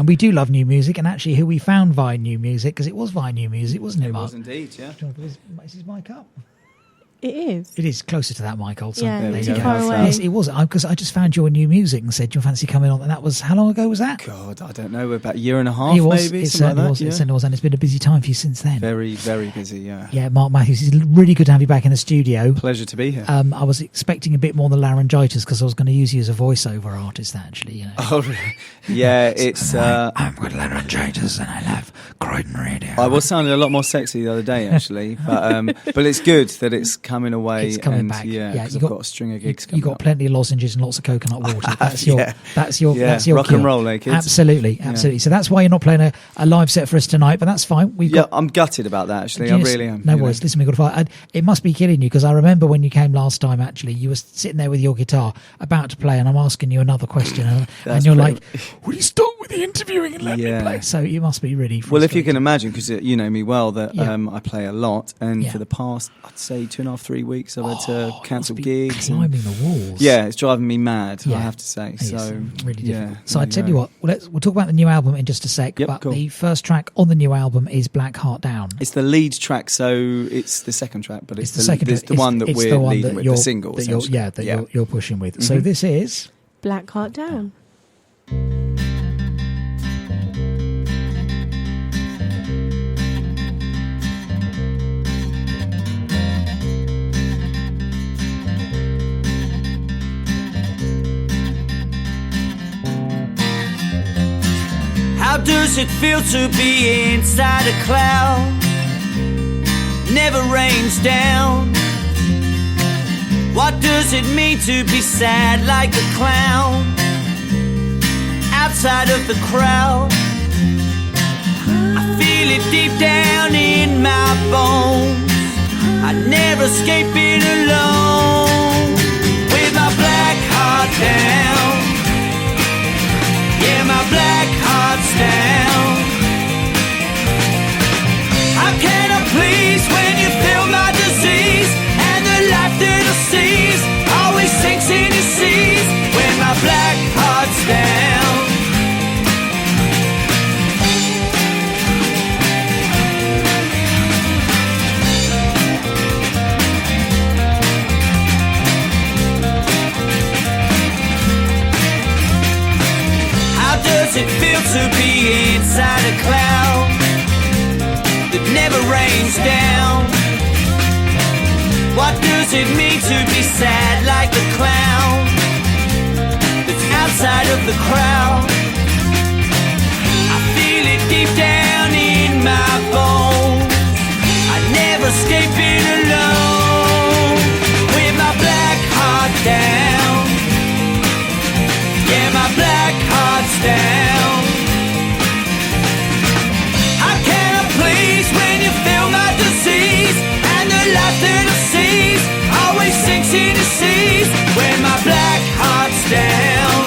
And we do love new music, and actually who we found via new music, because it was via new music, wasn't it, Mark? It was indeed, yeah. Is his mic up? It is. It is closer to that mic, also. Yeah, There it's you go. far away. Yes, it was, because I just found your new music and said, do you fancy coming on? And that was, how long ago was that? God, I don't know, about a year and a half, It was, maybe, it something certainly like was, that. it certainly was, and it's been a busy time for you since then. Very, very busy, yeah. Yeah, Mark Mathews, it's really good to have you back in the studio. Pleasure to be here. I was expecting a bit more than laryngitis because I was going to use you as a voiceover artist, actually. You know. Oh, really? Yeah, it's... I've got laryngitis and I love Croydon radio. I was sounding a lot more sexy the other day, actually, but it's good that it's coming away. It's coming and, back. Yeah, Yeah, because I've got a string of gigs coming You got up. plenty of lozenges and lots of coconut water. That's your, Yeah. that's your rock cure. and roll, eh, kids? Absolutely. So that's why you're not playing a live set for us tonight, but that's fine. We've got. I'm gutted about that, actually. I really am. No worries. Listen, we've got to fight. It must be killing you because I remember when you came last time. Actually, you were sitting there with your guitar about to play, and I'm asking you another question, and you're like, "Will you stop with the interviewing and let me play?" So you must be really frustrated. Well, if you can imagine, because you know me well, that I play a lot, and Yeah. for the past, I'd say 2.5-3 weeks, I've had to cancel gigs. climbing the walls. Yeah, it's driving me mad, I Yeah. have to say. It's So really difficult. yeah, So I there tell you you go. what, we'll talk about the new album in just a sec. Yep, but cool. the first track on the new album is Black Heart Down. It's the lead track, so it's the second track, but it's the second. It's the one that it's we're the one leading that with, you're, the single. that you're, essentially. yeah, that you're pushing with. So this is. Black Heart Down. How does it feel to be inside a cloud? Never rains down. What does it mean to be sad like a clown? Outside of the crowd, I feel it deep down in my bones. I never escape it alone. With my black heart down, yeah, my black heart's down. How can I please when you feel my disease? And the life that I seize always sinks in your seas. When my black heart's down. How does it feel to be inside a cloud that never rains down? What does it mean to be sad like a clown that's outside of the crowd? I feel it deep down in my bones. I never escape it alone. With my black heart down, yeah, my black heart's down. How can I please when you feel my disease? And the life that I seize always sinks in the seas. When my black heart's down.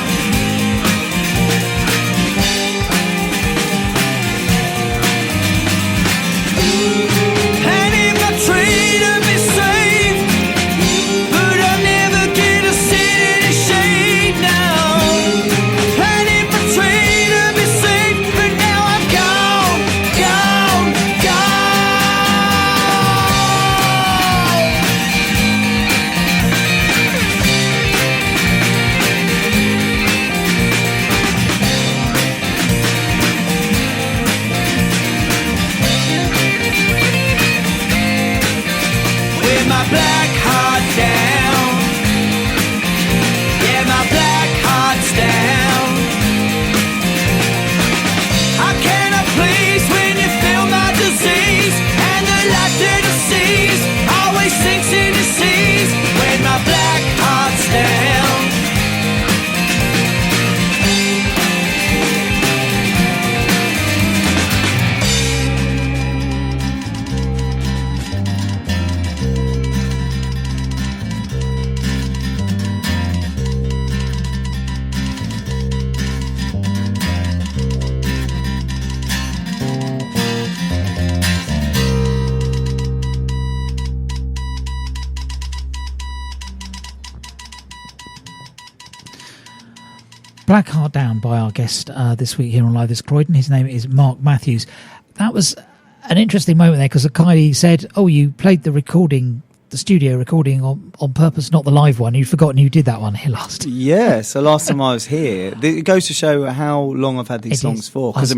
Black Heart Down by our guest this week here on Live This Croydon. His name is Mark Mathews. That was an interesting moment there because Kylie said, "Oh, you played the studio recording on purpose, not the live one. You'd forgotten you did that one here last." Yeah, so last time I was here, it goes to show how long I've had these songs for. Because,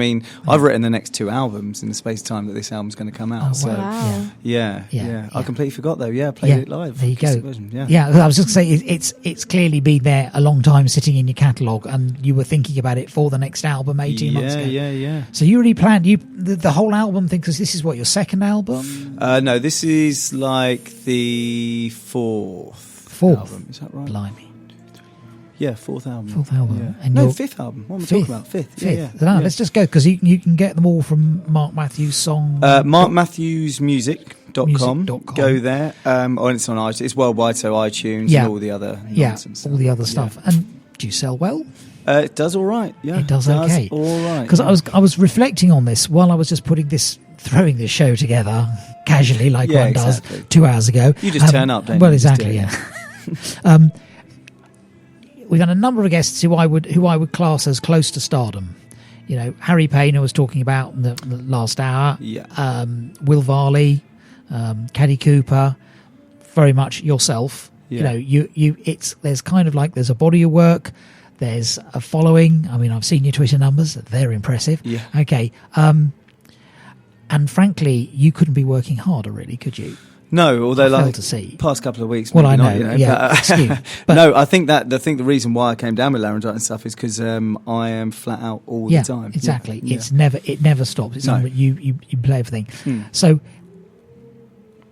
I've written the next 2 albums in the space of time that this album's going to come out. Oh, so, wow. yeah. I completely forgot, though. Yeah, I played it live. There you go. Version, yeah, I was just going to say, it's clearly been there a long time sitting in your catalogue, and you were thinking about it for the next album 18 months ago. Yeah. So you already planned the whole album thing, because this is what, your second album? No, this is like the fourth album. Is that right? Blimey. Yeah, fourth album. Yeah. And fifth album. What am I talking about? Fifth. Yeah. Let's just go, because you can get them all from Mark Mathews' song. MarkMathewsMusic.com. Go there. Or it's on iTunes. It's worldwide, so iTunes and all the other nonsense. All the other stuff. And do you sell well? It does all right. Yeah, it does okay. All right. Because I was reflecting on this while I was just throwing this show together casually, like one does 2 hours ago. You just turn up, don't you? Well, exactly. Yeah. We've had a number of guests who I would class as close to stardom. You know, Harry Payne, I was talking about in the last hour. Yeah. Will Varley, Caddy Cooper, very much yourself. Yeah. You know, there's kind of like there's a body of work. There's a following. I mean, I've seen your Twitter numbers. They're impressive. Yeah. Okay. And frankly, you couldn't be working harder, really, could you? No, although I fail to see. Past couple of weeks. Well, I know. Not, you know, yeah. But no, I think the reason why I came down with laryngitis and stuff is because I am flat out all the time. Exactly. Yeah. It never stops. It's something you play everything. So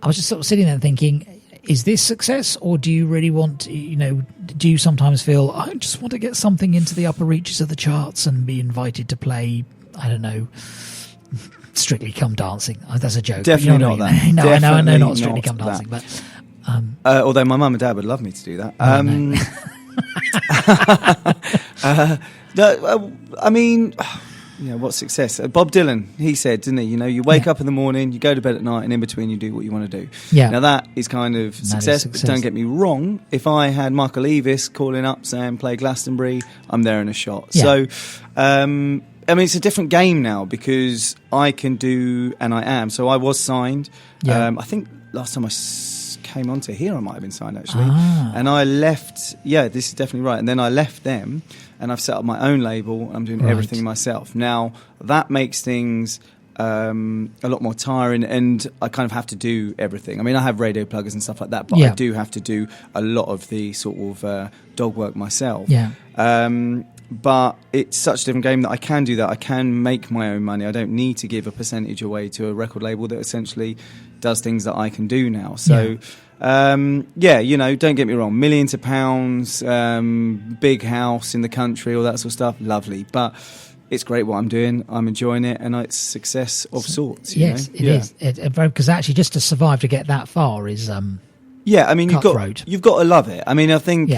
I was just sort of sitting there thinking, is this success, or do you really want to, do you sometimes feel, I just want to get something into the upper reaches of the charts and be invited to play, I don't know, Strictly Come Dancing? Oh, that's a joke. Definitely not that. No, I know not Strictly Come Dancing, but... although my mum and dad would love me to do that. No, I mean... what's success? Bob Dylan, he said, didn't he? You wake up in the morning, you go to bed at night, and in between you do what you want to do. Yeah. Now that is kind of success, but don't get me wrong. If I had Michael Eavis calling up saying play Glastonbury, I'm there in a shot. Yeah. So, it's a different game now because I can do, and I am. So I was signed. Yeah. I think last time I came onto here, I might have been signed actually. Ah. And I left. Yeah, this is definitely right. And then I left them. And I've set up my own label. I'm doing everything myself. Now, that makes things a lot more tiring, and I kind of have to do everything. I mean, I have radio pluggers and stuff like that, but I do have to do a lot of the sort of dog work myself. Yeah. But it's such a different game that I can do that. I can make my own money. I don't need to give a percentage away to a record label that essentially does things that I can do now. So... don't get me wrong, millions of pounds, big house in the country, all that sort of stuff, lovely. But it's great what I'm doing. I'm enjoying it, and it's success of sorts. Yes, it is. Because actually, just to survive to get that far is I mean, you've got to love it. I mean, I think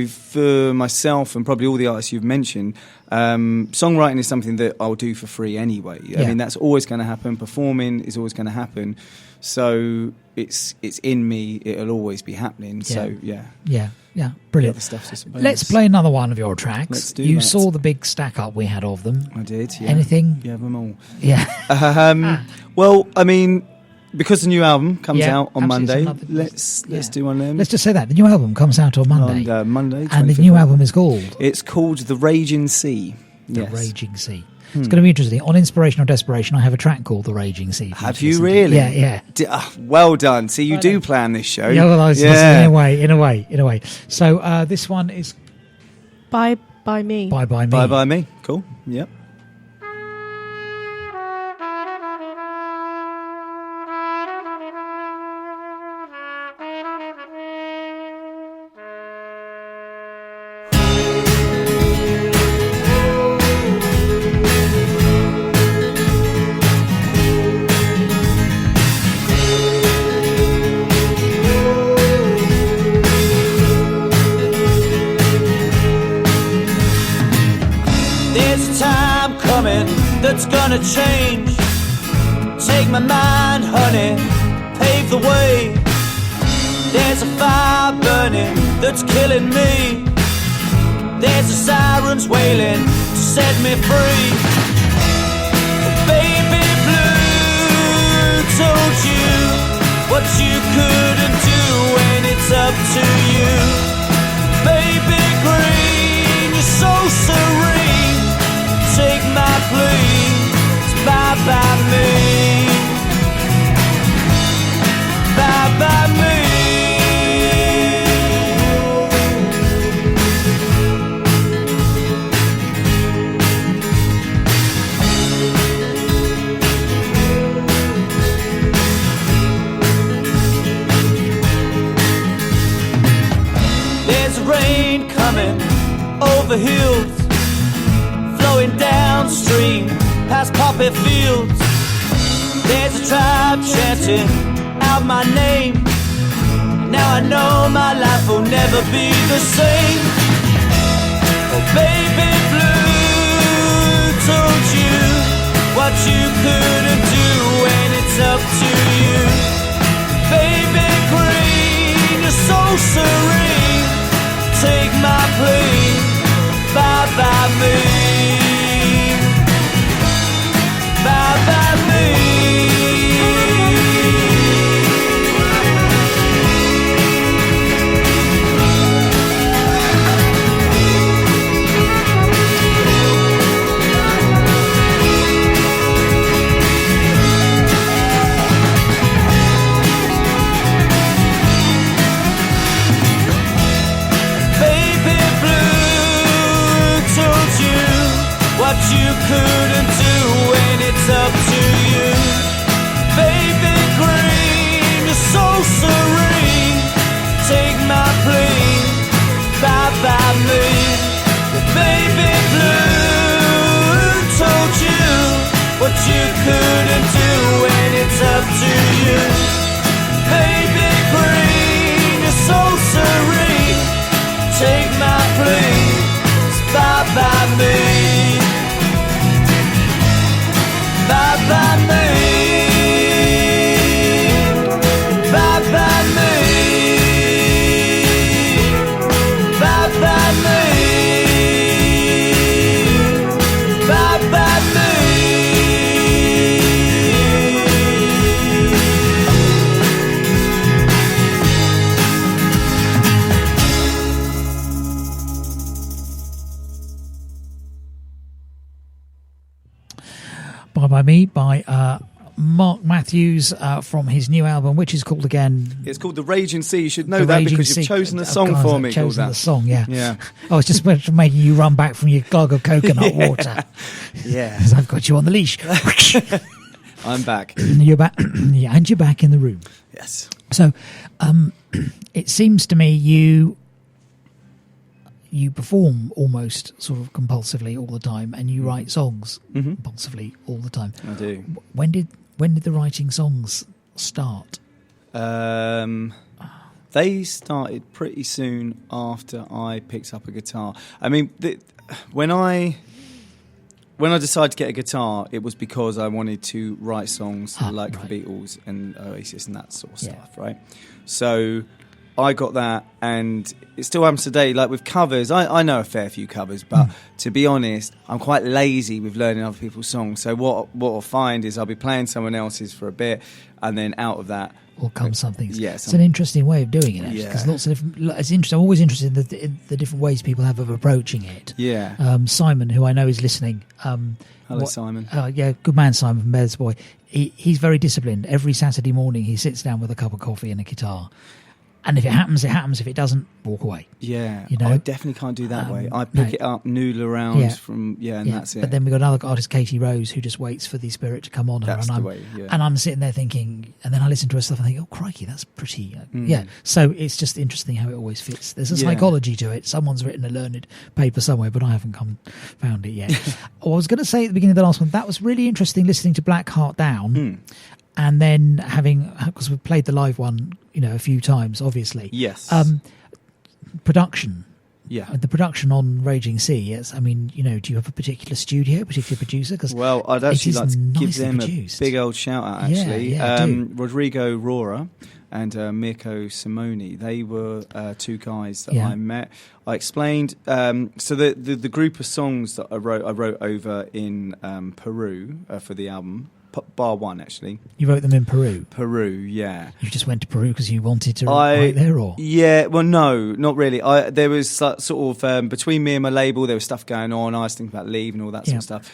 for myself and probably all the artists you've mentioned, songwriting is something that I'll do for free anyway. I mean, that's always going to happen. Performing is always going to happen. So it's in me. It'll always be happening. So brilliant. Let's play another one of your tracks. Let's do you that. saw the big stack up we had of them. I did. Yeah. Anything? Yeah, them all. Yeah. Well, I mean, because the new album comes out on absolutely. Monday, let's do one of them. Let's just say that the new album comes out on Monday. On Monday, and the new album is called. It's called The Raging Sea. The Raging Sea. It's going to be interesting. On Inspiration or Desperation, I have a track called The Raging Sea. Have you really? Yeah. Well done. See, you do plan this show. Yeah, well, in a way. So this one is Bye Bye Me. Bye Bye Me. Bye Bye Me. Cool. Yep. That's gonna change. Take my mind, honey, pave the way. There's a fire burning that's killing me. There's the sirens wailing to set me free. Baby blue told you what you couldn't do when it's up to you. Baby green, you're so serene. Take my plea, it's bye bye me. Bye bye me. There's rain coming over hills, flowing downstream past poppy fields. There's a tribe chanting out my name. Now I know my life will never be the same. Oh baby blue told you what you couldn't do when it's up to you. Baby green, you're so serene. Take my plea, bye bye me. Bye bye me. What you couldn't do when it's up to you. Baby green, you're so serene. Take my plea, bye bye me. The baby blue told you what you couldn't do when it's up to you. Baby green, you're so serene. Take my plea, bye bye me. Bye bye me. Bye bye me. Bye bye me. Bye bye me. Bye Bye Me by Mark Mathews from his new album, which is called again... It's called The Raging Sea. You should know that because you've chosen a song for me. I've chosen the song, yeah. Yeah. I was just making you run back from your glug of coconut water. Yeah. Because I've got you on the leash. I'm back. You're back. Yeah, and you're back in the room. Yes. So it seems to me you perform almost sort of compulsively all the time, and you write songs compulsively all the time. I do. When did the writing songs start? They started pretty soon after I picked up a guitar. I mean, when I decided to get a guitar, it was because I wanted to write songs like the Beatles and Oasis and that sort of stuff, right? So I got that, and it still happens today. Like with covers, I know a fair few covers, but to be honest, I'm quite lazy with learning other people's songs. So what I'll find is I'll be playing someone else's for a bit, and then out of that will come something. Yeah, it's an interesting way of doing it, actually, because lots of different. It's interesting. I'm always interested in the different ways people have of approaching it. Yeah. Simon, who I know is listening. Hello, Simon. Yeah, good man, Simon from Bears Boy. He's very disciplined. Every Saturday morning, he sits down with a cup of coffee and a guitar. And if it happens, it happens. If it doesn't, walk away. Yeah, you know? I definitely can't do that way. I pick it up, noodle around and that's it. But then we've got another artist, Katie Rose, who just waits for the spirit to come on her. That's and the way, yeah. And I'm sitting there thinking, and then I listen to her stuff and think, oh, crikey, that's pretty. Yeah, so it's just interesting how it always fits. There's a psychology to it. Someone's written a learned paper somewhere, but I haven't found it yet. I was going to say at the beginning of the last one, that was really interesting listening to Black Heart Down. And then because we've played the live one, a few times, obviously. Yes. Production. Yeah. The production on Raging Sea. Yes. I mean, do you have a particular studio, particular producer? Well, I'd actually like to give them produced. a big old shout out. Actually, Yeah, Rodrigo Rora and Mirko Simoni. They were two guys that Yeah. I met. I explained. So the group of songs that I wrote over in Peru for the album. Bar one, actually. You wrote them in Peru? Peru, yeah. You just went to Peru because you wanted to write there, or? Yeah, well, no, not really. There was sort of, between me and my label, there was stuff going on. I was thinking about leaving and all that sort of stuff.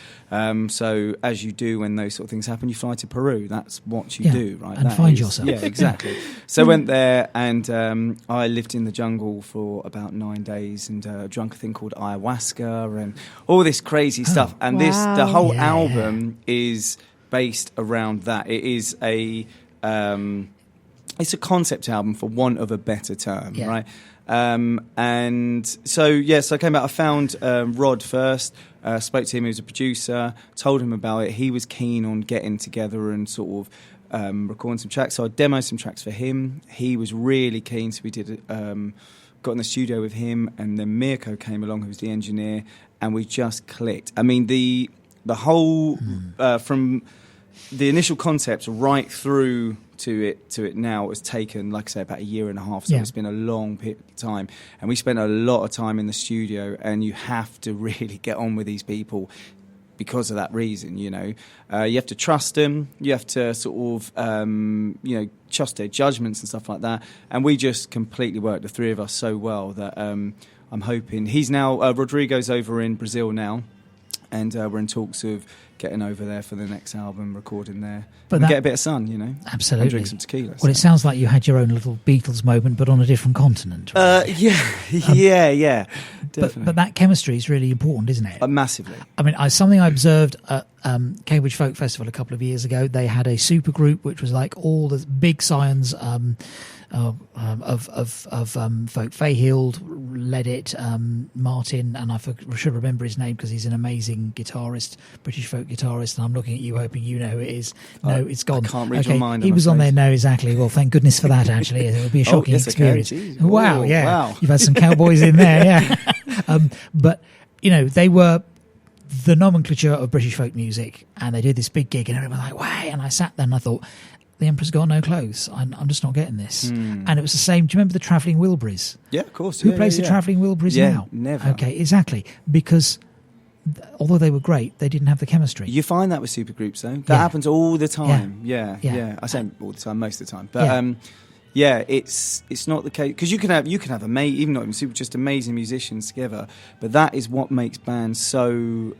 So, as you do when those sort of things happen, you fly to Peru. That's what you do, right? And find yourself. Yeah, exactly. So I went there, and I lived in the jungle for about 9 days and drank a thing called ayahuasca and all this crazy stuff. And the whole album is based around that. It is it's a concept album, for want of a better term, right? And so I came out. I found Rod first, spoke to him. He was a producer, told him about it. He was keen on getting together and sort of recording some tracks. So I demoed some tracks for him. He was really keen, so we did got in the studio with him, and then Mirko came along, who was the engineer, and we just clicked. I mean, the whole from the initial concept right through to it now has taken, like I say, about a year and a half. So it's been a long time, and we spent a lot of time in the studio. And you have to really get on with these people because of that reason. You know, you have to trust them. You have to sort of trust their judgments and stuff like that. And we just completely worked, the three of us, so well that I'm hoping he's now Rodrigo's over in Brazil now. And we're in talks of getting over there for the next album, recording there. But get a bit of sun, you know. Absolutely. And drink some tequila. Well, it sounds like you had your own little Beatles moment, but on a different continent. Right? Yeah. Definitely. But that chemistry is really important, isn't it? Massively. I mean, something I observed at Cambridge Folk Festival a couple of years ago. They had a super group which was like all the big scions of folk. Fayhild led it, Martin, and I should remember his name because he's an amazing guitarist, British folk guitarist, and I'm looking at you hoping you know who it is. No, it's gone. I can't read your mind. He was on there, no, exactly. Well, thank goodness for that, actually. It would be a shocking experience. Wow, yeah. Wow. You've had some cowboys in there, yeah. But, you know, they were the nomenclature of British folk music, and they did this big gig, and everyone was like, wow, and I sat there and I thought, the Emperor's got no clothes. I'm just not getting this. And it was the same. Do you remember the Travelling Wilburys? Yeah, of course. Who plays the Travelling Wilburys now? Never. Okay, exactly. Because although they were great, they didn't have the chemistry. You find that with supergroups, though. That happens all the time. Yeah. I say all the time, most of the time. But it's not the case, because you can have even not even super, just amazing musicians together. But that is what makes bands so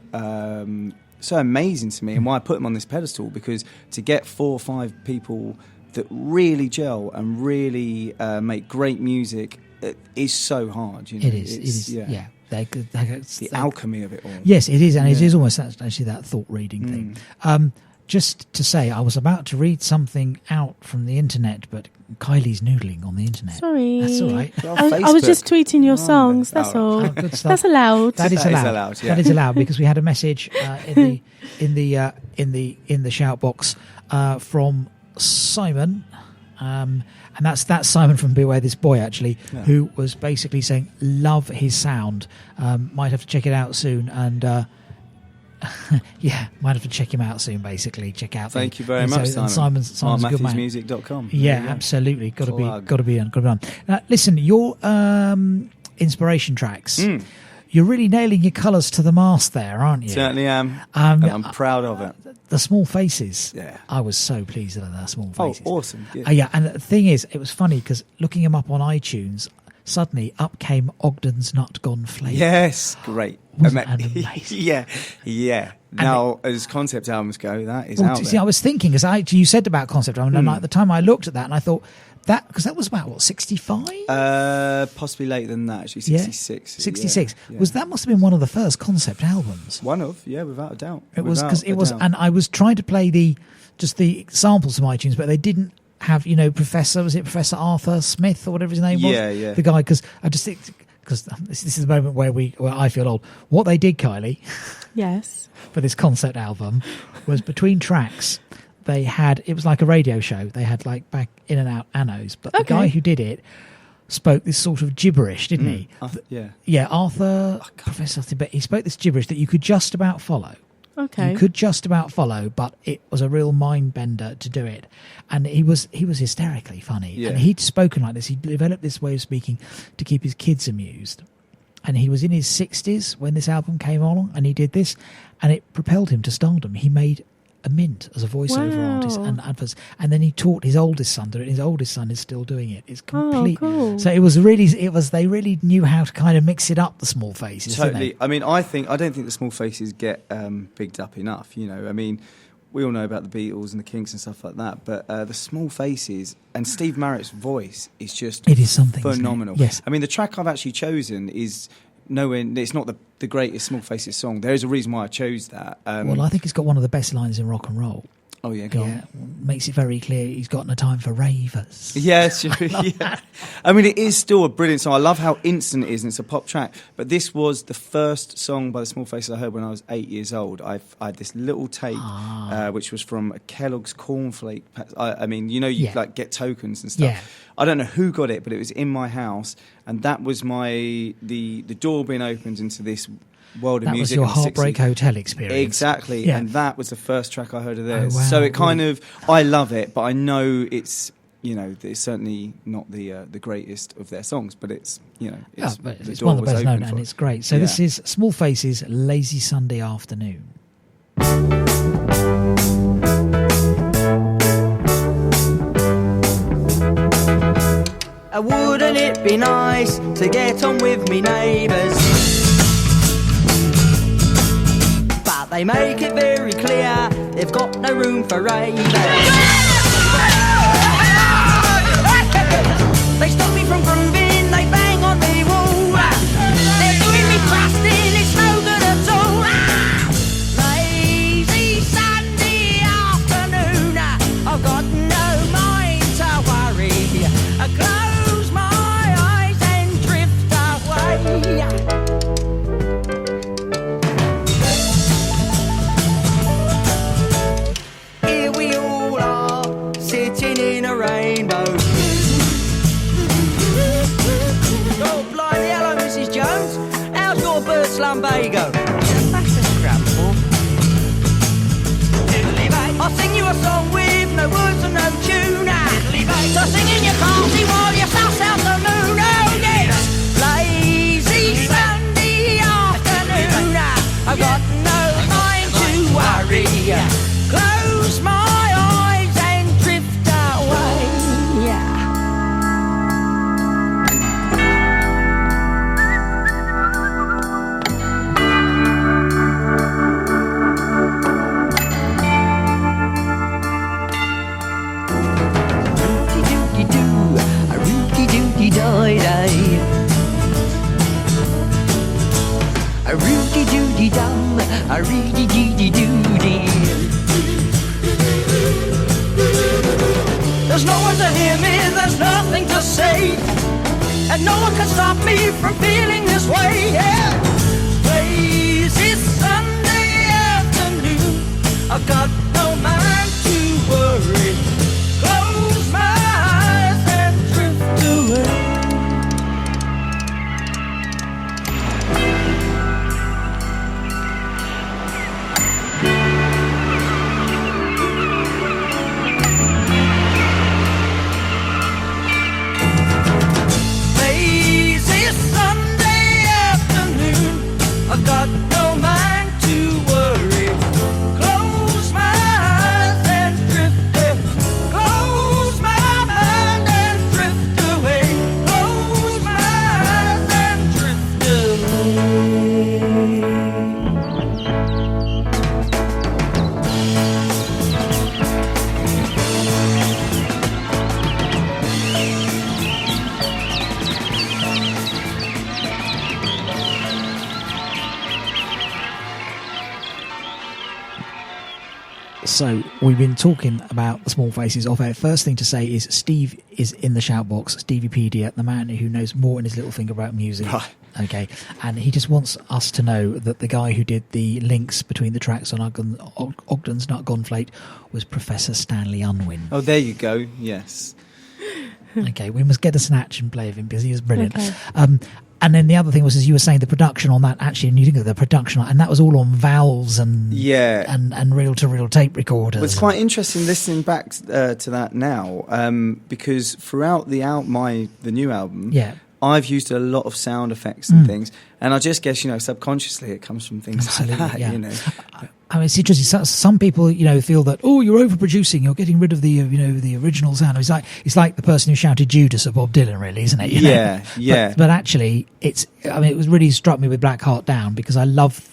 amazing to me, and why I put them on this pedestal, because to get 4 or 5 people that really gel and really make great music is so hard. You know? It is. Yeah. It's the alchemy of it all. Yes, it is, and it is almost actually that thought reading thing. Just to say, I was about to read something out from the internet, but Kylie's noodling on the internet. Sorry. That's all right. I was just tweeting your songs, that's all. Good stuff. That's allowed. That is allowed. That is allowed, because we had a message in the shout box from Simon, and that's Simon from Beware This Boy, actually, who was basically saying love his sound. Might have to check it out soon, and might have to check him out soon. Basically, check out. Thank you very much, Simon. Simon's a good man. Mathews.com. Yeah, absolutely. Got to be on. Now, listen, your inspiration tracks. You're really nailing your colours to the mast there, aren't you? Certainly am. And I'm proud of it. The Small Faces. Yeah. I was so pleased with that Small Faces. Oh, awesome. Yeah, and the thing is, it was funny because looking him up on iTunes, suddenly up came Ogden's Nut Gone Flake. Yes, great. Wasn't that amazing? Yeah. Now, as concept albums go, that is out there. See, I was thinking, as you said about concept album, and at the time I looked at that and I thought, because that was about, 65? Possibly later than that, actually, 66. 66. Yeah. That must have been one of the first concept albums. One of, without a doubt. It was, because it was, and I was trying to play the samples from iTunes, but they didn't have, Professor Arthur Smith or whatever his name was? Yeah. The guy, because I just think, because this is the moment where I feel old. What they did, Kylie, yes, for this concept album was between tracks, it was like a radio show. They had like back in and out annos, but the guy who did it spoke this sort of gibberish, didn't he? Yeah. Yeah, Arthur, Professor, but he spoke this gibberish that you could just about follow. Okay. You could just about follow, but it was a real mind bender to do it. And he was hysterically funny. Yeah. And he'd spoken like this. He developed this way of speaking to keep his kids amused. And he was in his 60s when this album came along, and he did this, and it propelled him to stardom. He made a mint as a voiceover artist and adverts, and then he taught his oldest son to do it. His oldest son is still doing it. It's complete. Cool. So they really knew how to kind of mix it up, the Small Faces. Totally. I mean, I don't think the Small Faces get bigged up enough. You know, I mean, we all know about the Beatles and the Kinks and stuff like that, but the Small Faces and Steve Marritt's voice is just something phenomenal. Isn't it? Yes. I mean, the track I've actually chosen is nowhere. It's not the greatest Small Faces song. There is a reason why I chose that. Well, I think it's got one of the best lines in rock and roll. Oh yeah, go on. Makes it very clear he's got no time for ravers. Yeah, sure. Yeah. I mean, it is still a brilliant song. I love how instant it is, and it's a pop track. But this was the first song by the Small Faces I heard when I was 8 years old. I had this little tape, which was from a Kellogg's cornflake. I mean, you know, you like get tokens and stuff. Yeah. I don't know who got it, but it was in my house, and that was the door being opened into this world of that music. That was your Heartbreak Hotel experience. Exactly, and that was the first track I heard of theirs. Oh, wow. So it kind of, I love it, but I know it's, you know, it's certainly not the greatest of their songs, but it's, you know, it's one of the best known, and it's great. So this is Small Faces, Lazy Sunday Afternoon. Wouldn't it be nice to get on with me neighbours? But they make it very clear they've got no room for ravers. They stop me from grooving, they bang on me wall. They're doing me crusting, it's no good at all. Lazy Sunday afternoon, I've got no mind to worry. I close my eyes and drift away. Here we all are, sitting in a rainbow. Oh, blimey, hello, Mrs. Jones. How's your bird's lumbago? That's a scramble. I'll sing you a song with no words and no tune. So sing in your party while you suss out the moon. Oh, yes. Lazy Sunday afternoon. I've got no mind to worry. Close my eyes and drift away. A rooty doody dum, a reedy deedy doody. There's no one to hear me, there's nothing to say, and no one can stop me from feeling this way. Yeah. Lazy Sunday afternoon, I've got no mind to worry. Close my eyes and drift away. I've got no mind to worry. Close my eyes and drift away. Close my mind and drift away. Close my eyes and drift away. So we've been talking about the Small Faces off air. First thing to say is Steve is in the shout box, Steviepedia, the man who knows more in his little finger about music. Right. Okay, and he just wants us to know that the guy who did the links between the tracks on Ogden's Nut Gonflate was Professor Stanley Unwin. Oh, there you go. Yes. Okay, we must get a snatch and play of him because he is brilliant. Okay. And then the other thing was, as you were saying, the production on that, actually, and you think of the production, and that was all on valves and reel-to-reel tape recorders. Well, it's quite interesting listening back to that now, because throughout the new album, I've used a lot of sound effects and things, and I just guess, subconsciously it comes from things like that, I mean, it's interesting. Some people, feel that, you're overproducing, you're getting rid of the, the original sound. It's like the person who shouted Judas at Bob Dylan, really, isn't it? Yeah. But actually, it was really struck me with Black Heart Down because I love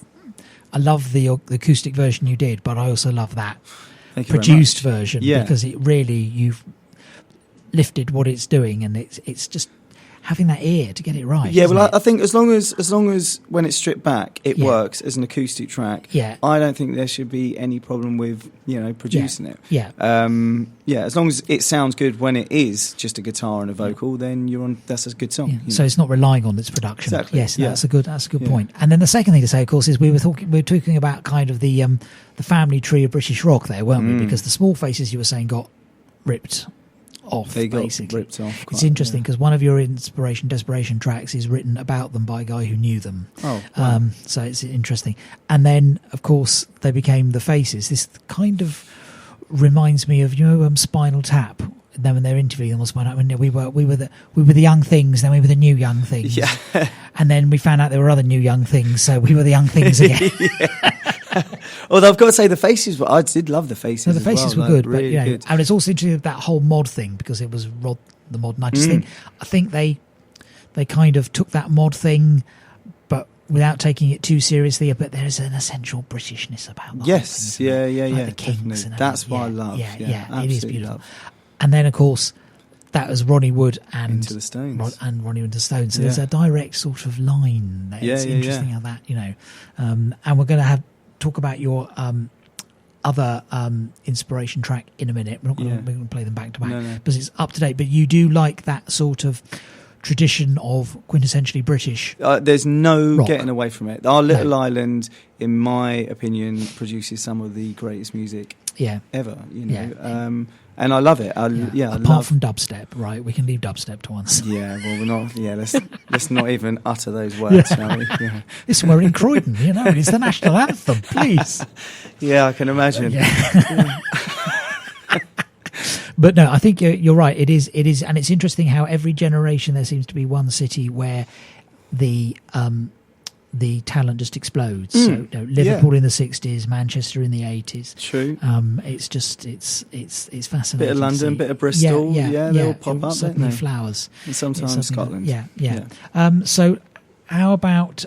the acoustic version you did, but I also love that produced version because it really, you've lifted what it's doing, and it's just having that ear to get it right. Yeah, well, I think as long as when it's stripped back, it works as an acoustic track. Yeah, I don't think there should be any problem with producing it. Yeah, as long as it sounds good when it is just a guitar and a vocal, then that's a good song. So it's not relying on its production. Exactly. Yes, that's a good point. And then the second thing to say, of course, is we were talking about kind of the family tree of British rock there, weren't we? Because the Small Faces, you were saying, got ripped off. They got basically ripped off. It's interesting because one of your Desperation tracks is written about them by a guy who knew them. Oh, wow. So it's interesting. And then, of course, they became the Faces. This kind of reminds me of Spinal Tap. Then when they're interviewing them on Spinal Tap, we were the young things, then we were the new young things. Yeah. And then we found out there were other new young things, so we were the young things again. Although I've got to say, the Faces, I did love the Faces. No, the Faces were good, really but good. And it's also interesting that whole mod thing because it was Rod the Mod. And I think they kind of took that mod thing, but without taking it too seriously. But there is an essential Britishness about that. Yes, thing, yeah, the Kings. And that's what I love. Yeah, it is beautiful. And then, of course, that was Ronnie Wood and Into the Stones. and Ronnie Wood and the Stones. So there's a direct sort of line there. It's interesting how that, and we're going to talk about your other inspiration track in a minute. We're not going to play them back to back because it's up to date. But you do like that sort of tradition of quintessentially British. There's no rock. Getting away from it. Our little island, in my opinion, produces some of the greatest music ever. And I love it. Apart from dubstep, right? We can leave dubstep to once. Yeah, well, we're not. Yeah, let's not even utter those words, shall we? Yeah. Listen, we're in Croydon. It's the national anthem. Please. Yeah, I can imagine. Yeah. But no, I think you're right. It is, and it's interesting how every generation there seems to be one city where the talent just explodes. So Liverpool in the 60s, Manchester in the 80s. True. It's fascinating. Bit of London, bit of Bristol. They all pop up. Suddenly flowers. And sometimes Scotland. Yeah. So how about?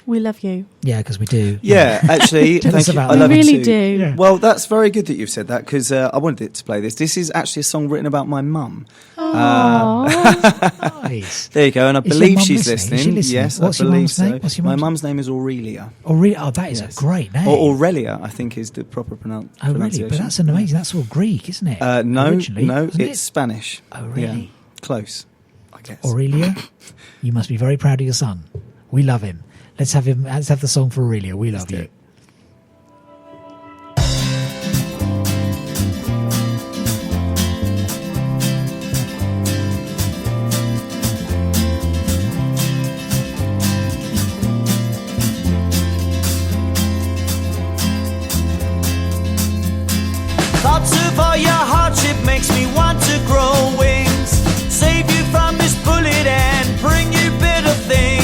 We love you. Yeah, because we do. Yeah, actually, thank you. I love we really you too. do. Yeah. Well, that's very good that you've said that because I wanted it to play this. This is actually a song written about my mum. Nice. There you go, and I Is your believe mum she's listening? listening. Is she listening? Yes, What's I your believe mum's so. name? What's your my mum's mum's name is Aurelia. Oh, that is a great name. Or Aurelia, I think is the proper pronunciation. Oh, really? But that's an amazing. That's all Greek, isn't it? No, Originally, it's Spanish. Oh, really? Yeah. Close, I guess. Aurelia, you must be very proud of your son. We love him. Let's have the song for Aurelia. We love you. Thoughts of all your hardship makes me want to grow wings, save you from this bullet and bring you better things.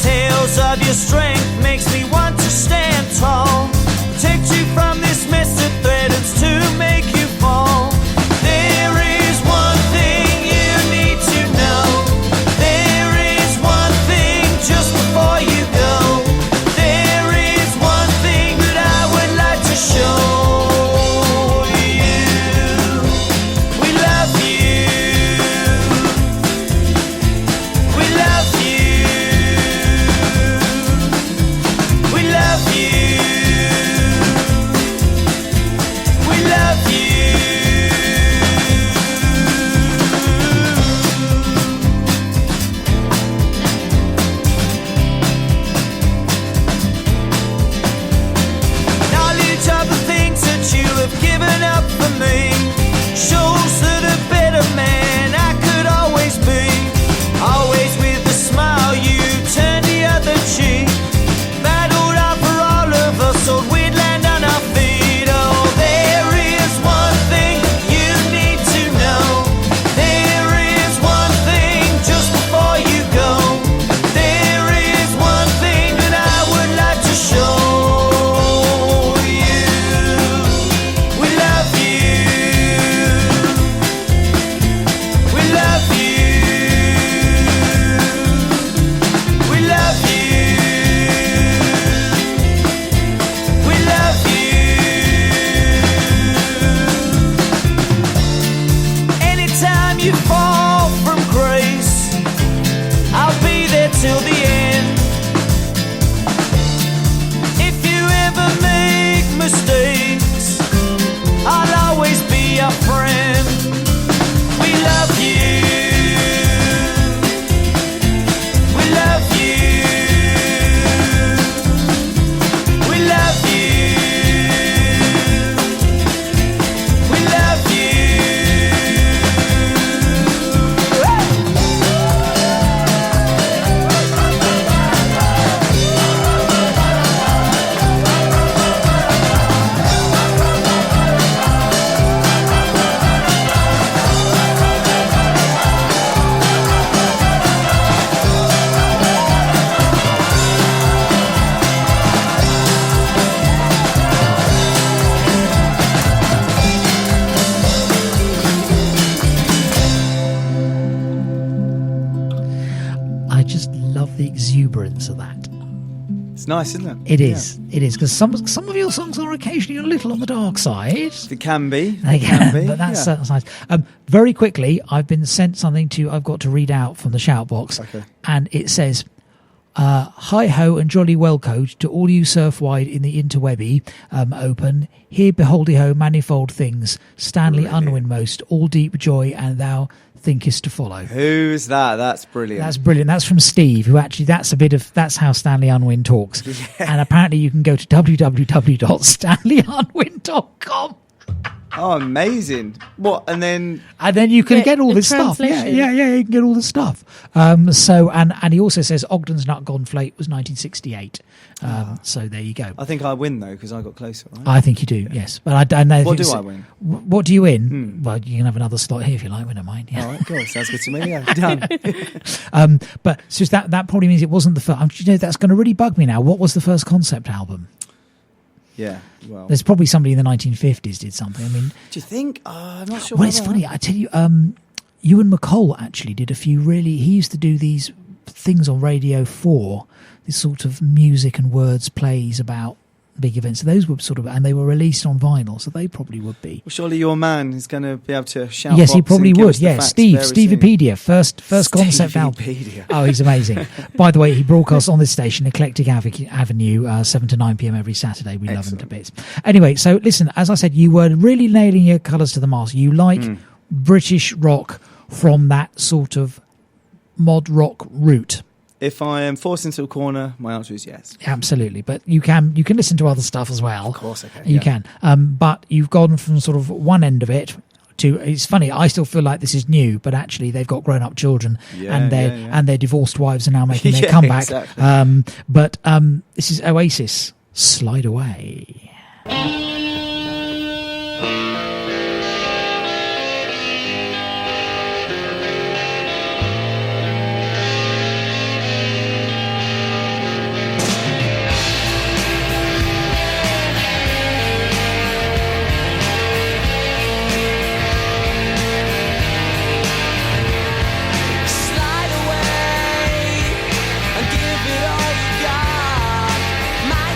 Tales of your strength makes me want to stand exuberance of that. It's nice, isn't it? It is. It is, because some of your songs are occasionally a little on the dark side. It can be. They can be, but that's nice. Very quickly, I've been sent something I've got to read out from the shout box, and it says, "Hi ho and jolly welcome to all you surf wide in the interwebby open. Here beholdy ho manifold things. Stanley Unwin most all deep joy and thou thinkest to follow." Who's that? That's brilliant. That's brilliant. That's from Steve, who actually that's how Stanley Unwin talks. Yeah. And apparently you can go to www.stanleyunwin.com. Oh, amazing! What? And then you can get all this stuff. Yeah, you can get all the stuff. So he also says Ogden's Nut Gonflate was 1968. So there you go. I think I win though because I got closer. Right? I think you do. Yes, but I know. What do I win? What do you win? Well, you can have another slot here if you like. We don't mind. Yeah. All right, cool. Sounds good to me. Yeah, done. But so that probably means it wasn't the first. That's going to really bug me now. What was the first concept album? Yeah, well, there's probably somebody in the 1950s did something. I mean, do you think? I'm not sure. Well, it's funny. I tell you, Ewan McCall actually did a few really. He used to do these things on Radio 4, this sort of music and words plays about big events. So those were and they were released on vinyl, so they probably would be. Well, surely your man is going to be able to shout. Yes, he probably would. Yeah, Stevepedia, first concept album. Oh, he's amazing. By the way, he broadcasts on this station, Eclectic Avenue, 7 to 9 p.m. every Saturday. We love him to bits. Anyway, so listen, as I said, you were really nailing your colours to the mast. You like British rock from that sort of mod rock route. If I am forced into a corner, my answer is yes. Absolutely, but you can listen to other stuff as well. Of course I can. You can. But you've gone from sort of one end of it to, it's funny, I still feel like this is new, but actually they've got grown-up children and their divorced wives are now making their comeback. Exactly. But this is Oasis, Slide Away.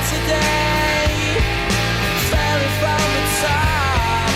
Today, fairy from the top.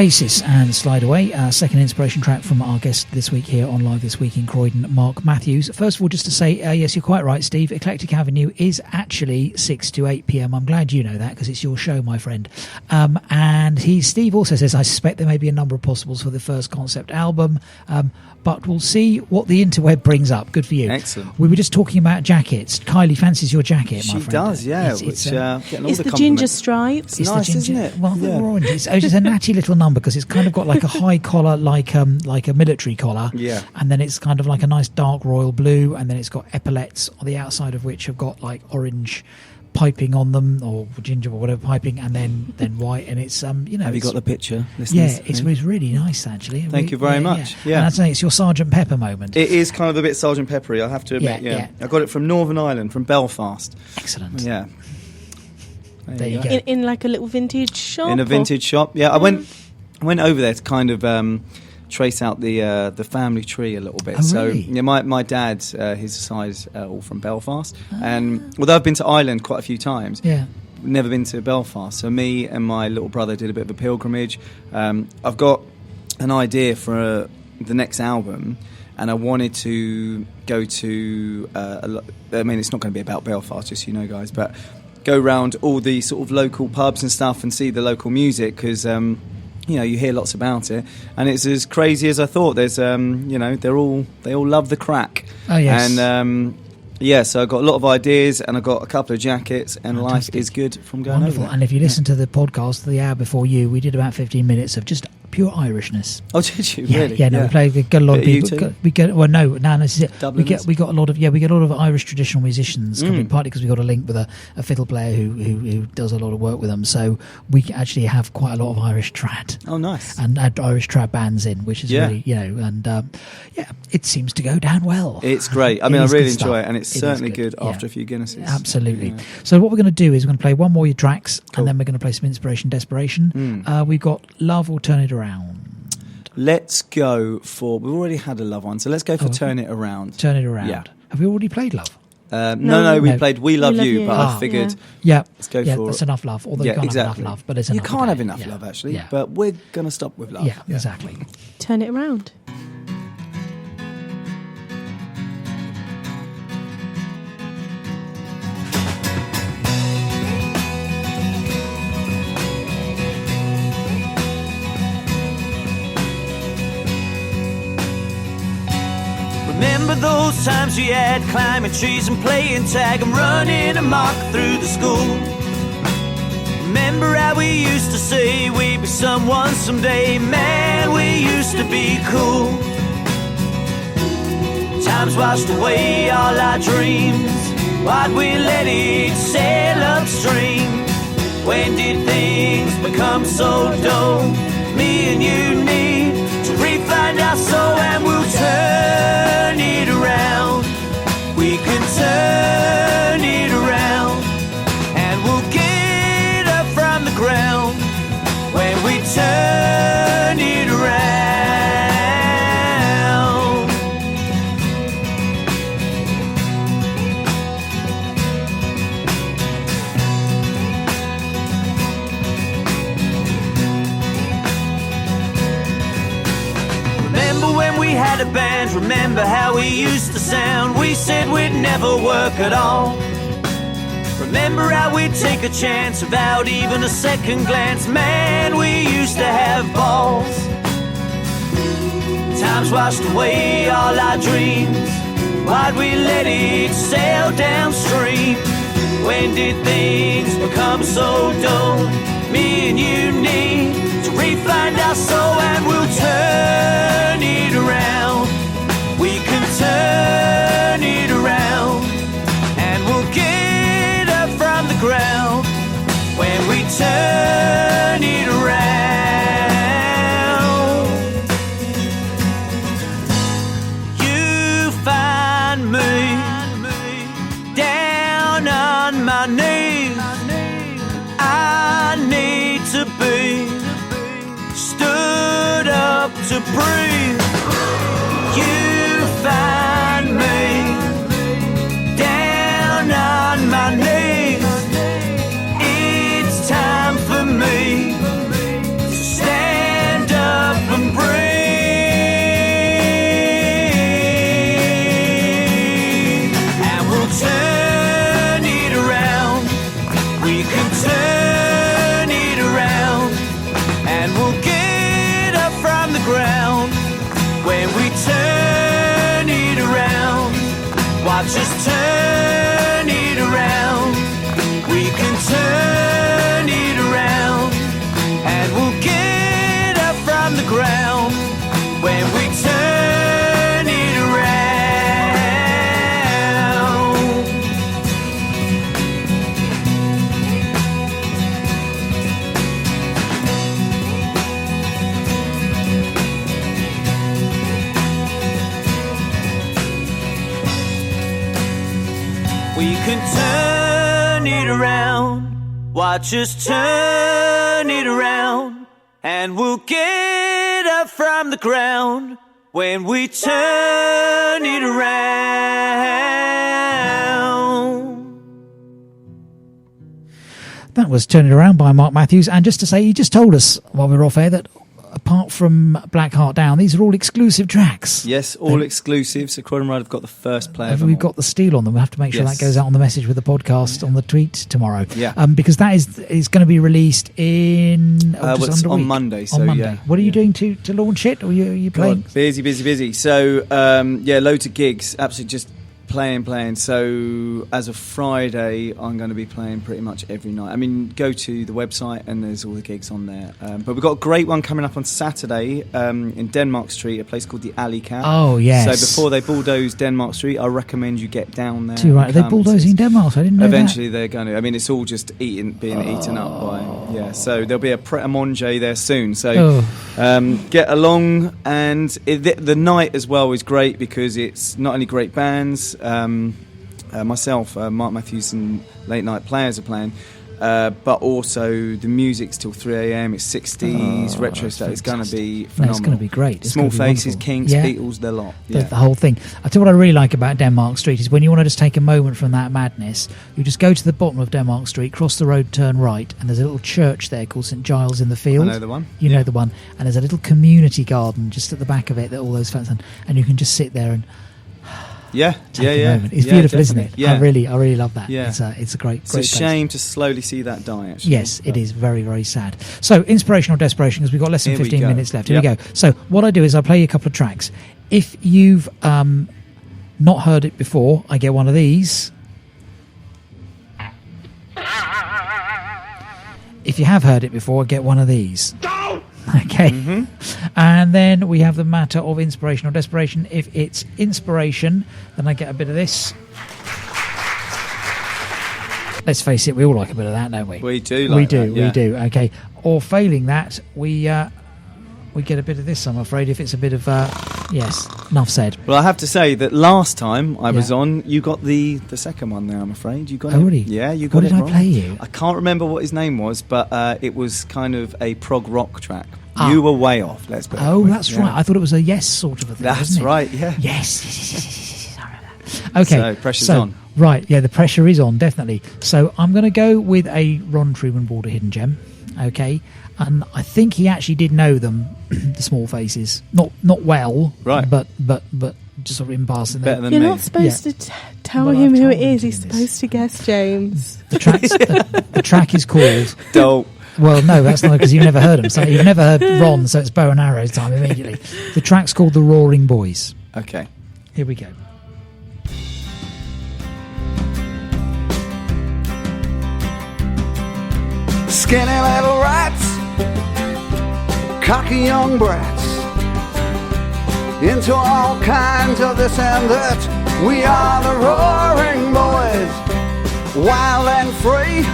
Oasis and Slide Away, second inspiration track from our guest this week here on Live This Week in Croydon, Mark Mathews. First of all, just to say, yes, you're quite right, Steve. Eclectic Avenue is actually 6 to 8 p.m. I'm glad you know that because it's your show, my friend. And Steve also says, I suspect there may be a number of possibles for the first concept album, but we'll see what the interweb brings up. Good for you. Excellent. We were just talking about jackets. Kylie fancies your jacket, my friend. She does, yeah. It's getting all it's the the ginger stripes. It's nice, isn't it? Well, they're orange. It's just a natty little number because it's kind of got like a high collar, like a military collar. Yeah. And then it's kind of like a nice dark royal blue, and then it's got epaulets on the outside of which have got like orange piping on them, or ginger or whatever piping, and then white, and it's Have you got the picture, listeners? Yeah, it's really nice actually. Thank you very much. Yeah. And I'd say it's your Sergeant Pepper moment. It is kind of a bit Sergeant Peppery, I have to admit. Yeah. I got it from Northern Ireland, from Belfast. Excellent. Yeah. There you go. In like a little vintage shop. In a vintage shop. Yeah, I went over there to kind of trace out the family tree a little bit. Oh, so really? yeah, my dad, his side's all from Belfast, and although I've been to Ireland quite a few times, never been to Belfast. So me and my little brother did a bit of a pilgrimage. I've got an idea for the next album, and I wanted to go to I mean, it's not going to be about Belfast, just so you know, guys, but go around all the sort of local pubs and stuff and see the local music, because you hear lots about it, and it's as crazy as I thought. There's they all love the crack. Oh yes. And so I got a lot of ideas, and I got a couple of jackets, and Fantastic. Life is good from going Wonderful. over there. And if you listen to the podcast the hour before we did about 15 minutes of just pure Irishness. Oh, did you? Yeah, Really? yeah. No, we got a lot of You people. too? No, this is it. Dubliners? We got a lot of Irish traditional musicians coming, partly because we got a link with a fiddle player who does a lot of work with them. So we actually have quite a lot of Irish trad. Oh, nice. And add Irish trad bands in, which is really, and it seems to go down well. It's great. I It mean, I is really good enjoy stuff. it, and it's It is certainly good, good after a few Guinnesses. Absolutely. Yeah. So what we're going to do is we're going to play one more of your tracks, Cool. and then we're going to play some Inspiration Desperation. We've got Love or Turn It Around. Let's go for... We've already had a Love one, so let's go for Turn It Around. Turn It Around. Yeah. Have we already played Love? No, we played We Love You, but I Ah. figured... Yeah. Let's go for... That's enough love. Although you can't have enough love, but it's You enough. can't have okay. enough Yeah. love, actually, Yeah. but we're going to stop with love. Yeah, exactly. Turn it around. Remember those times we had climbing trees and playing tag and running amok through the school? Remember how we used to say we'd be someone someday? Man, we used to be cool. Time's washed away all our dreams. Why'd we let it sail upstream? When did things become so dull? Me and you need to re-find our soul, and we'll turn it around. We can turn it around, and we'll get up from the ground when we turn it around. Remember when we had a band? Remember how we used to sound? We said we'd never work at all. Remember how we'd take a chance without even a second glance? Man, we used to have balls. Time's washed away all our dreams. Why'd we let it sail downstream? When did things become so dull? Me and you need to re-find our soul, and we'll turn it around. We can turn it around, and we'll get up from the ground when we turn it around. You find me down on my knees. I need to be stood up to breathe. You find me down on my knees. It's time for me to stand when we turn it around. Watch us turn it around. We can turn it around, and we'll get up from the ground when we turn it around. We can turn it around. Watch us turn it around, and we'll get up from the ground when we turn it around. That was Turn It Around by Mark Mathews. And just to say, he just told us while we were off air that apart from Black Heart Down, these are all exclusive tracks. Yes, all exclusive. So Croydon Ride have got the first player. We've got the steel on them. We'll have to make sure that goes out on the message with the podcast on the tweet tomorrow. Yeah. Because that is going to be released in on Monday. So on Monday. Yeah. What are you doing to launch it? Or are you playing? God, busy. So loads of gigs. Absolutely just playing. So as of Friday, I'm going to be playing pretty much every night. I mean, go to the website and there's all the gigs on there. But we've got a great one coming up on Saturday in Denmark Street, a place called the Alley Cat. Oh, yes. So before they bulldoze Denmark Street, I recommend you get down there. Too right. Are they bulldozing Denmark? I didn't know Eventually they're going to. I mean, it's all just being eaten up by. Yeah. So there'll be a Pret a Manger there soon. So get along, and the night as well is great because it's not only great bands. Myself, Mark Mathews and Late Night Players are playing, but also the music's till 3 a.m. It's 60s retro stuff. It's going to be phenomenal. No, it's going to be great. Small Faces, Kinks, Beatles, the lot. The whole thing. I tell you what I really like about Denmark Street is when you want to just take a moment from that madness, you just go to the bottom of Denmark Street, cross the road, turn right, and there's a little church there called St Giles in the Field. I know the one. You know the one. And there's a little community garden just at the back of it that all those fans and you can just sit there and take a moment. It's beautiful, definitely. isn't it? Yeah. I really love that. Yeah. It's a great It's place. a shame to slowly see that die, actually. Yes, it is very, very sad. So, inspiration or desperation, because we've got less than Here we 15 go. minutes left. Here we go. So, what I do is I play you a couple of tracks. If you've not heard it before, I get one of these. If you have heard it before, I get one of these. Okay. Mm-hmm. And then we have the matter of inspiration or desperation. If it's inspiration, then I get a bit of this. Let's face it, we all like a bit of that, don't we? We do like that, we do. Okay. Or failing that, we get a bit of this, I'm afraid, if it's a bit of... yes, enough said. Well, I have to say that last time I was on, you got the second one there, I'm afraid. You got it. Really? Yeah, you got it wrong. What did I play you? I can't remember what his name was, but it was kind of a prog rock track. You were way off, let's put it that way. That's right. I thought it was a yes sort of a thing, That's wasn't it? right, yeah. Yes. I remember that. Okay. So, pressure's on. Right, yeah, the pressure is on, definitely. So I'm going to go with a Ron Truman Border Hidden Gem, okay? And I think he actually did know them, the Small Faces. Not well, right? But just sort of in passing. Better than You're me. not supposed to tell Well, him I've who told it him is. to He's do this. supposed to guess, James. The track is called... Dope. Well, no, that's not because you've never heard him. So you've never heard Ron, so it's bow and arrow time immediately. The track's called The Roaring Boys. Okay. Here we go. Skinny little rats, cocky young brats, into all kinds of this and that. We are the Roaring Boys, wild and free,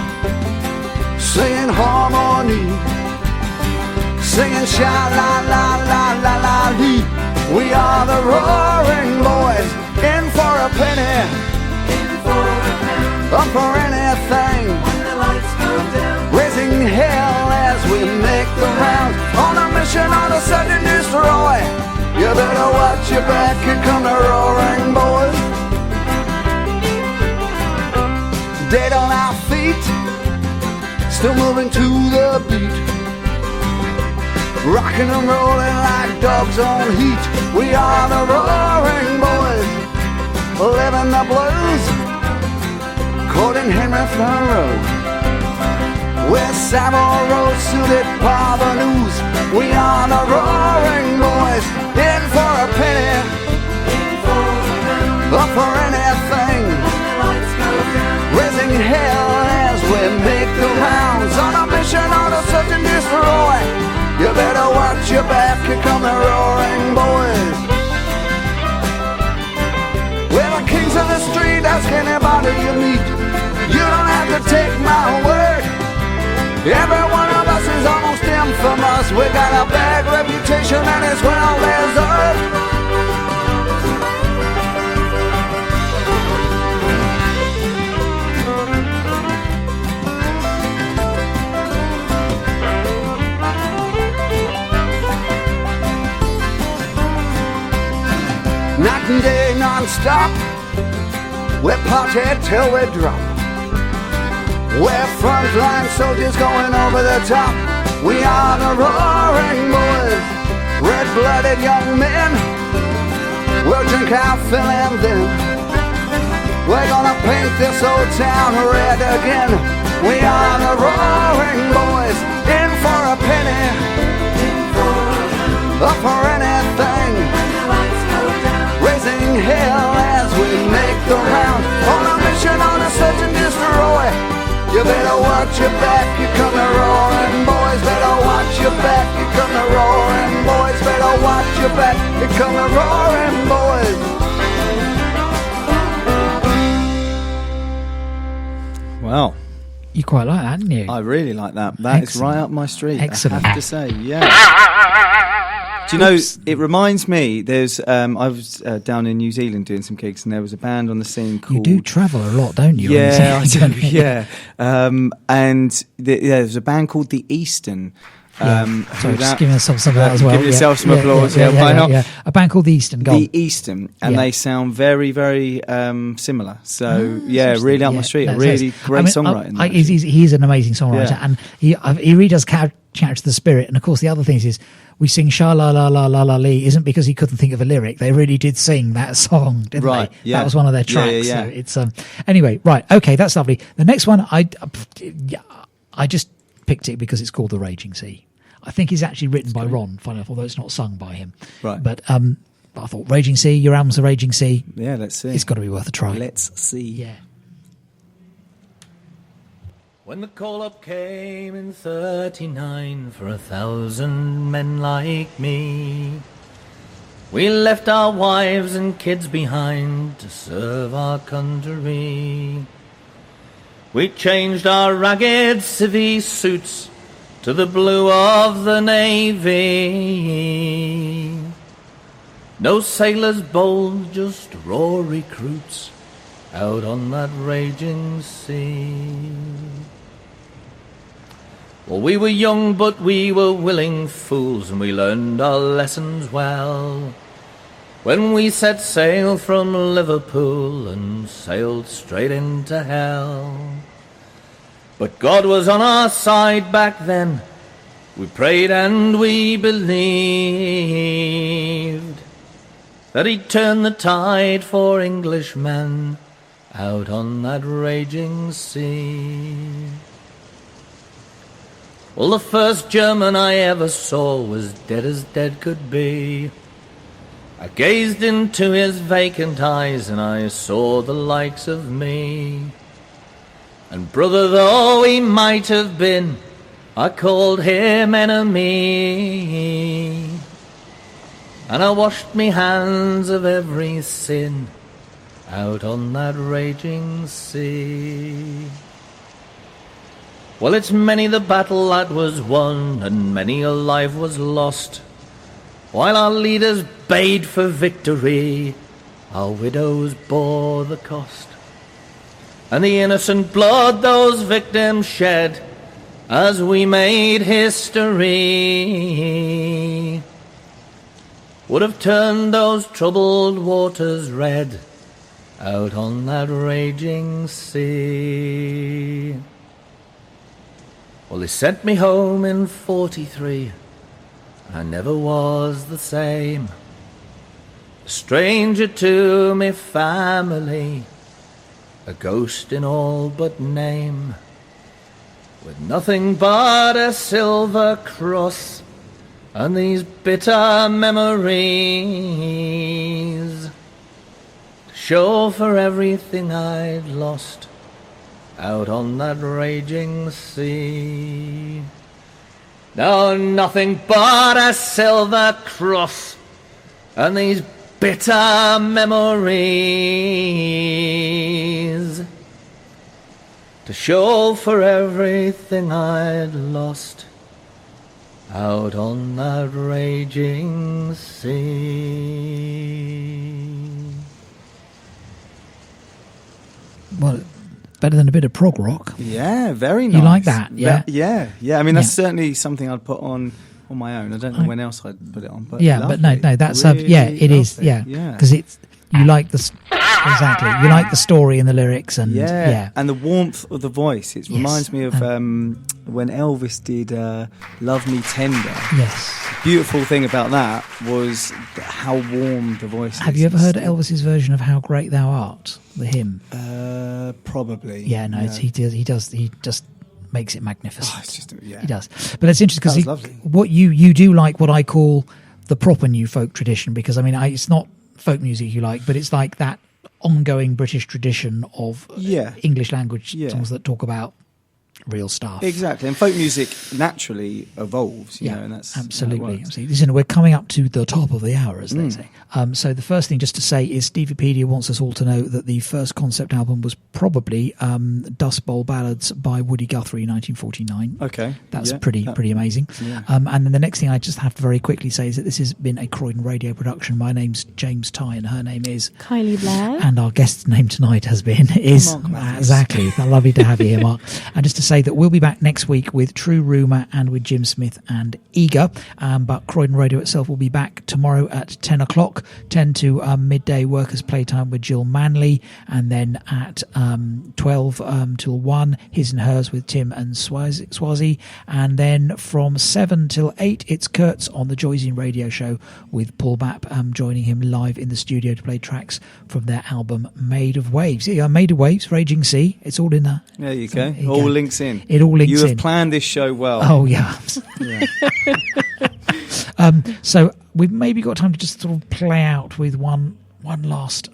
singing harmony, singing sha-la-la-la-la-la-lee. We are the Roaring Boys, in for a penny, up for anything, raising hell as we make the rounds, on a mission on a set to destroy. You better watch your back, here come the Roaring Boys. Dead on our feet, still moving to the beat, rocking and rolling like dogs on heat. We are the Roaring Boys, living the blues, quoting Henry Thoreau, with Savile Row suited parvenus. We are the Roaring Boys, in for a penny, up for anything, raising hell as we make the rounds on a mission on a search and destroy. You better watch your back, here come the roaring boys. We're the kings of the street, ask anybody you meet. You don't have to take my word. Every one of us is almost infamous. We got a bad reputation and it's well deserved. Night and day non-stop, we party till we drop. We're frontline soldiers going over the top. We are the roaring boys, red-blooded young men. We'll drink our fill and then we're gonna paint this old town red again. We are the roaring boys, in for a penny, up for anything, raising hell as we make the round. On a mission on a search and destroy. You better watch your back, here come the roaring boys. Better watch your back, here come the roaring boys. Better watch your back, here come the roaring boys. Wow. You quite like that, didn't you? I really like that. That is right up my street. Excellent. I have to say, yeah. Do you know, it reminds me, there's, I was down in New Zealand doing some gigs and there was a band on the scene called... You do travel a lot, don't you? Yeah, I do, yeah. And there's a band called The Eastern. Sorry, just giving yourself some of that as well. Give yourself some applause, why not? Yeah. A band called The Eastern, go on. The Eastern, and they sound very, very similar. So, really up my street. Really great songwriting. He's an amazing songwriter, and he really does capture the spirit. And of course, the other thing is we sing Sha La La La La La Lee isn't because he couldn't think of a lyric. They really did sing that song, didn't they? Yeah. That was one of their tracks. Yeah. So it's anyway, right, okay, that's lovely. The next one, I just picked it because it's called The Raging Sea. I think it's actually written by Ron, funny enough, although it's not sung by him. Right. But I thought Raging Sea, your album's The Raging Sea. Yeah, let's see. It's got to be worth a try. Let's see. Yeah. When the call-up came in 39 for 1,000 men like me, we left our wives and kids behind to serve our country. We changed our ragged civvy suits to the blue of the Navy. No sailors bold, just raw recruits out on that raging sea. Well, we were young, but we were willing fools, and we learned our lessons well when we set sail from Liverpool and sailed straight into hell. But God was on our side back then. We prayed and we believed that He'd turn the tide for Englishmen out on that raging sea. Well, the first German I ever saw was dead as dead could be. I gazed into his vacant eyes and I saw the likes of me. And brother though he might have been, I called him enemy. And I washed me hands of every sin out on that raging sea. Well, it's many the battle that was won, and many a life was lost. While our leaders bayed for victory, our widows bore the cost. And the innocent blood those victims shed as we made history would have turned those troubled waters red out on that raging sea. Well, they sent me home in 43, and I never was the same. A stranger to me family, a ghost in all but name, with nothing but a silver cross and these bitter memories to show for everything I'd lost out on that raging sea. Now nothing but a silver cross and these bitter memories to show for everything I'd lost out on that raging sea. Well, better than a bit of prog rock. Yeah, very nice. You like that? Yeah, yeah. I mean, that's certainly something I'd put on my own. I don't know when else I'd put it on, but yeah, lovely. but no, that's really it is, lovely. because it's you like the exactly you like the story and the lyrics and and the warmth of the voice. It reminds me of when Elvis did "Love Me Tender." Yes, the beautiful thing about that was how warm the voice is. Have you ever heard Elvis's version of "How Great Thou Art"? The hymn. Probably. Yeah, no, he just makes it magnificent. Oh, it's just, He does. But it's interesting because lovely. what you do like what I call the proper new folk tradition, because I mean it's not folk music you like, but it's like that ongoing British tradition of English language songs that talk about real stuff. Exactly, and folk music naturally evolves, you know, and that's absolutely. Listen, we're coming up to the top of the hour, as they say. So the first thing just to say is Steviepedia wants us all to know that the first concept album was probably Dust Bowl Ballads by Woody Guthrie in 1949. Okay. That's pretty amazing. Yeah. And then the next thing I just have to very quickly say is that this has been a Croydon radio production. My name's James Ty and her name is Kylie Blair. And our guest's name tonight is Mark Mathews. exactly. Lovely to have you here, Mark. And just to say that we'll be back next week with True Rumour and with Jim Smith and Eager. But Croydon Radio itself will be back tomorrow at 10 o'clock, 10 to midday workers' playtime with Jill Manley, and then at 12 till 1, His and Hers with Tim and Swazi. And then from 7 till 8, it's Kurtz on the Joyzine Radio Show with Paul Bapp joining him live in the studio to play tracks from their album Made of Waves. Yeah, Made of Waves, Raging Sea. It's all in there. There you go. All links in. It all links in. You have planned this show well. Oh, yeah. So we've maybe got time to just sort of play out with one last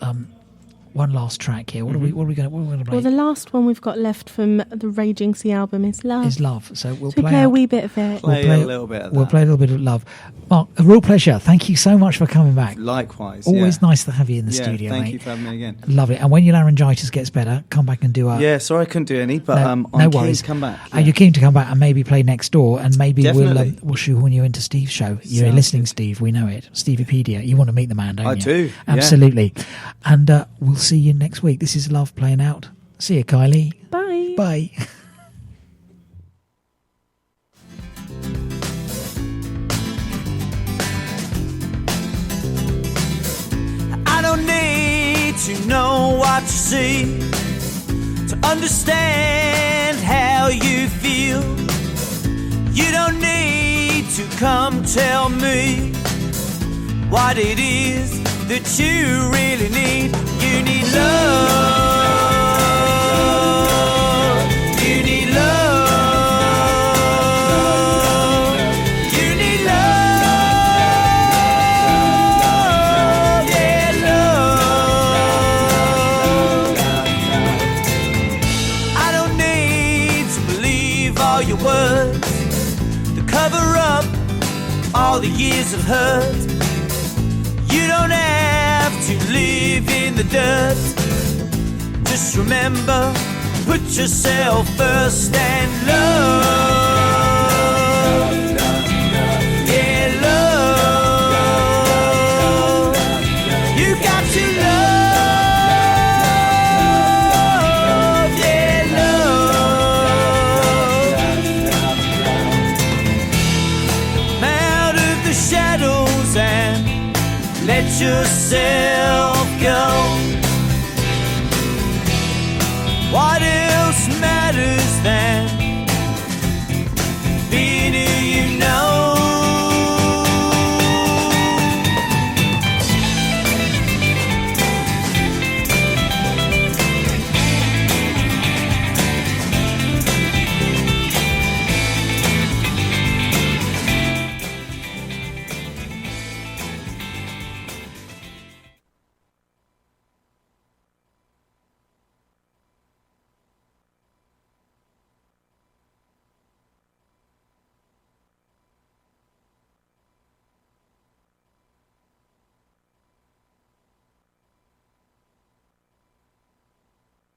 track here. What are we going to play? Well, the last one we've got left from the Raging Sea album is Love. Is Love. So we'll play out. a wee bit of it. We'll play a little bit of that. We'll play a little bit of Love. Mark, a real pleasure. Thank you so much for coming back. Likewise. Always nice to have you in the studio, thank mate. you for having me again. Lovely. And when your laryngitis gets better, come back and do our... Yeah, sorry I couldn't do any, but I'm no keen worries. to come back. And you're keen to come back and maybe play next door, and maybe Definitely. we'll shoehorn you into Steve's show. You're listening, Steve. We know it. Steviepedia. You want to meet the man, don't you? I do. Absolutely. And we'll see you next week. This is Love playing out. See you, Kylie. Bye. Bye. I don't need to know what you see to understand how you feel. You don't need to come tell me what it is that you really need. You need love. You need love. You need love. Yeah, love. I don't need to believe all your words to cover up all the years of hurt. You don't have to live in the dirt. Just remember, put yourself first and love. Yeah, love. You got to love. Yeah, love. Out of the shadows and let yourself go. What else matters than